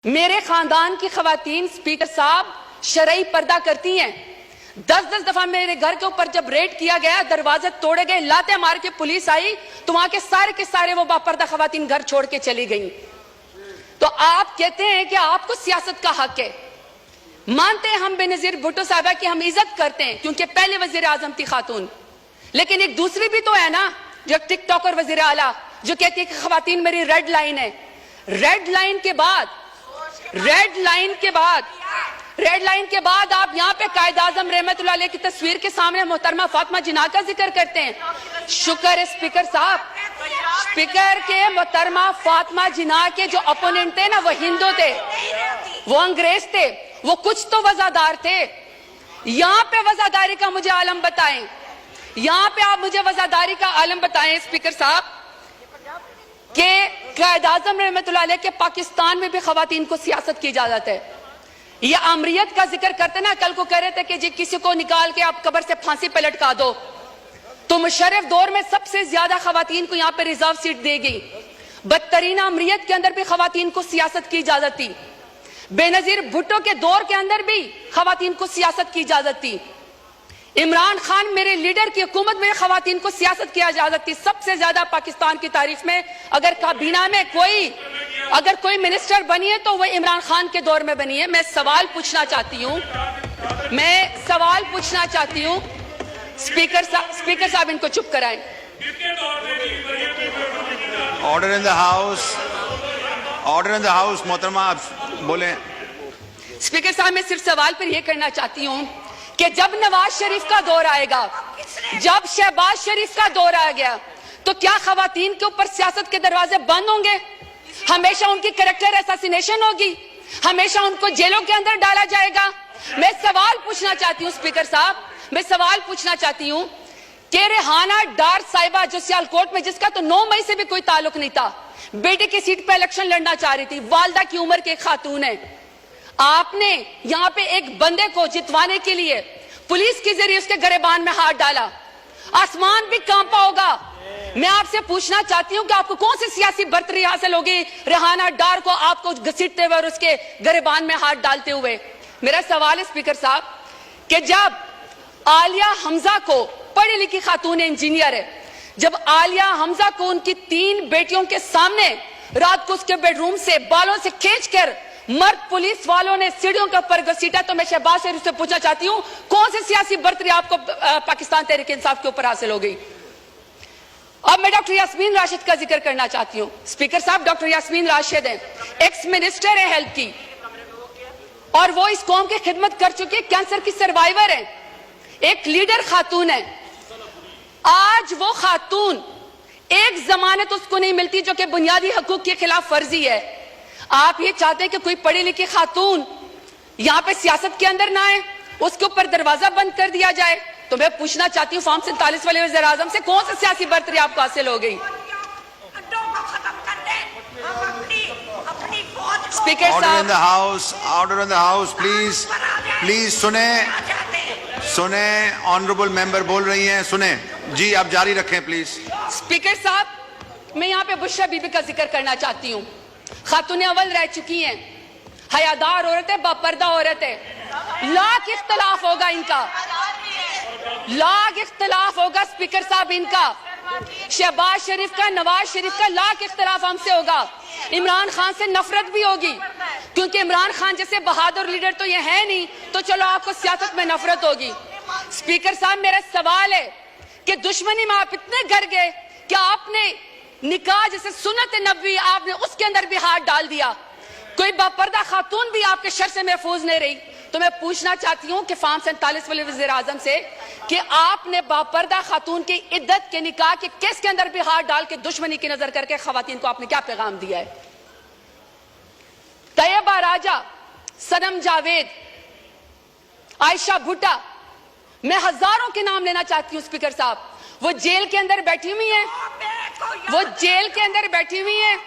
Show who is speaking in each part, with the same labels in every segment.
Speaker 1: میرے خاندان کی خواتین اسپیکر صاحب شرعی پردہ کرتی ہیں. 10 دفعہ میرے گھر کے اوپر جب ریڈ کیا گیا, دروازے توڑے گئے, لاتے مار کے پولیس آئی, تو وہاں کے سارے وہ باپردہ خواتین گھر چھوڑ کے چلی گئیں. تو آپ کہتے ہیں کہ آپ کو سیاست کا حق ہے. مانتے ہیں ہم بے-نظیر بھٹو صاحبہ کی ہم عزت کرتے ہیں کیونکہ پہلے وزیر اعظم تھی خاتون, لیکن ایک دوسری بھی تو ہے نا جو ٹک ٹاک اور وزیر اعلیٰ جو کہتی ہے کہ خواتین میری ریڈ لائن ہے. ریڈ لائن کے بعد آپ یہاں پہ قائد اعظم رحمت اللہ علیہ کی تصویر کے سامنے محترمہ فاطمہ جناح کا ذکر کرتے ہیں. شکر ہے اسپیکر صاحب, اسپیکر کے محترمہ فاطمہ جناح کے جو اپوننٹ تھے نا وہ ہندو تھے, وہ انگریز تھے, وہ کچھ تو وزادار تھے. یہاں پہ وزاداری کا مجھے عالم بتائیں, یہاں پہ آپ مجھے وزاداری کا عالم بتائیں اسپیکر صاحب کہ قائد اعظم رحمت اللہ علیہ کے پاکستان میں بھی خواتین کو سیاست کی اجازت ہے. یہ امریت کا ذکر کرتے نا, کل کو کہہ رہے تھے کہ جی کسی کو نکال کے آپ قبر سے پھانسی پہ لٹکا دو, تو مشرف دور میں سب سے زیادہ خواتین کو یہاں پہ ریزرو سیٹ دے گئی. بدترین امریت کے اندر بھی خواتین کو سیاست کی اجازت تھی. بے نظیر بھٹو کے دور کے اندر بھی خواتین کو سیاست کی اجازت تھی. عمران خان میرے لیڈر کی حکومت میں خواتین کو سیاست کی اجازت تھی. سب سے زیادہ پاکستان کی تاریخ میں اگر کابینہ میں کوئی منسٹر بنی ہے تو وہ عمران خان کے دور میں بنی ہے. میں سوال پوچھنا چاہتی ہوں اسپیکر صاحب ان کو چپ کرائیں.
Speaker 2: Order in the house. محترمہ آپ بولیں.
Speaker 1: اسپیکر صاحب میں صرف سوال پر یہ کرنا چاہتی ہوں کہ جب نواز شریف کا دور آئے گا, جب شہباز شریف کا دور آ گیا, تو کیا خواتین کے اوپر سیاست کے دروازے بند ہوں گے؟ ہمیشہ ان کی کریکٹر اساسینیشن ہوگی, ہمیشہ ان کو جیلوں کے اندر ڈالا جائے گا. میں سوال پوچھنا چاہتی ہوں اسپیکر صاحب, میں سوال پوچھنا چاہتی ہوں کہ ریحانہ ڈار صاحبہ جو سیالکوٹ میں, جس کا تو 9 مئی سے بھی کوئی تعلق نہیں تھا, بیٹے کی سیٹ پہ الیکشن لڑنا چاہ رہی تھی, والدہ کی عمر کے ایک خاتون ہے, آپ نے یہاں پہ ایک بندے کو جتوانے کے لیے پولیس کے ذریعے اس کے گریبان میں ہاتھ ڈالا. آسمان بھی کانپا ہوگا. میں آپ سے پوچھنا چاہتی ہوں کہ آپ کو کون سی سیاسی برتری حاصل ہوگی ریحانہ ڈار کو آپ کو گھسیٹتے ہوئے اور اس کے گریبان میں ہاتھ ڈالتے ہوئے. میرا سوال ہے اسپیکر صاحب کہ جب عالیہ حمزہ کو, پڑھی لکھی خاتون انجینئر ہے, جب عالیہ حمزہ کو ان کی 3 بیٹیوں کے سامنے رات کو اس کے بیڈ روم سے بالوں سے کھینچ کر مرد پولیس والوں نے سیڑھیوں کے اوپر گھسیٹا, تو میں شہباز شریف سے پوچھنا چاہتی ہوں کون سی سیاسی برتری آپ کو پاکستان تحریک انصاف کے اوپر حاصل ہو گئی؟ اب میں ڈاکٹر یاسمین راشد کا ذکر کرنا چاہتی ہوں. اسپیکر صاحب ڈاکٹر یاسمین راشد ہیں, ایکس منسٹر ہیں ہیلتھ کی, اور وہ اس قوم کی خدمت کر چکی ہے, کینسر کی سروائیور ہیں, ایک لیڈر خاتون ہے. آج وہ خاتون ایک ضمانت اس کو نہیں ملتی جو کہ بنیادی حقوق کے خلاف ورزی ہے. آپ یہ چاہتے ہیں کہ کوئی پڑھی لکھی خاتون یہاں پہ سیاست کے اندر نہ آئے, اس کے اوپر دروازہ بند کر دیا جائے. تو میں پوچھنا چاہتی ہوں فارم 47 والے وزیر اعظم سے کون سی سیاسی برتری آپ کو حاصل ہو گئی؟ اسپیکر صاحب,
Speaker 2: order in the house please سنیں. آنریبل ممبر بول رہی ہیں, سنیں. جی آپ جاری رکھیں پلیز.
Speaker 1: اسپیکر صاحب میں یہاں پہ بشرا بی بی کا ذکر کرنا چاہتی ہوں. خاتون اول رہ چکی ہیں, حیادار عورت ہے, باپردہ عورت ہے. لاکھ اختلاف ہوگا ان کا, لاکھ اختلاف ہوگا اسپیکر صاحب ان کا, شہباز شریف کا, نواز شریف کا, لاکھ اختلاف ہم سے ہوگا. عمران خان سے نفرت بھی ہوگی کیونکہ عمران خان جیسے بہادر لیڈر تو یہ ہے نہیں, تو چلو آپ کو سیاست میں نفرت ہوگی. اسپیکر صاحب میرا سوال ہے کہ دشمنی میں آپ اتنے گر گئے کہ آپ نے نکاح جیسے سنت نبوی آپ نے اس کے اندر بھی ہاتھ ڈال دیا. کوئی باپردہ خاتون بھی آپ کے شر سے محفوظ نہیں رہی. تو میں پوچھنا چاہتی ہوں کہ فارم 47 والے وزیر اعظم سے کہ آپ نے باپردہ خاتون کی عدت کے نکاح کے کیس کے اندر بھی ہاتھ ڈال کے دشمنی کی نظر کر کے خواتین کو آپ نے کیا پیغام دیا ہے؟ طیبہ راجہ, صنم جاوید, عائشہ بھٹا, میں ہزاروں کے نام لینا چاہتی ہوں اسپیکر صاحب. وہ جیل کے اندر بیٹھی ہوئی ہیں, وہ جیل کے اندر بیٹھی ہوئی ہیں,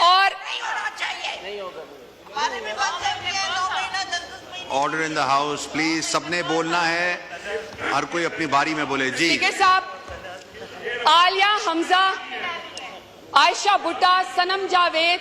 Speaker 1: اور
Speaker 2: order in the house please. سب نے بولنا ہے, ہر کوئی اپنی باری میں بولے. جی
Speaker 1: اسپیکر صاحب عالیہ حمزہ, عائشہ بھٹا, صنم جاوید,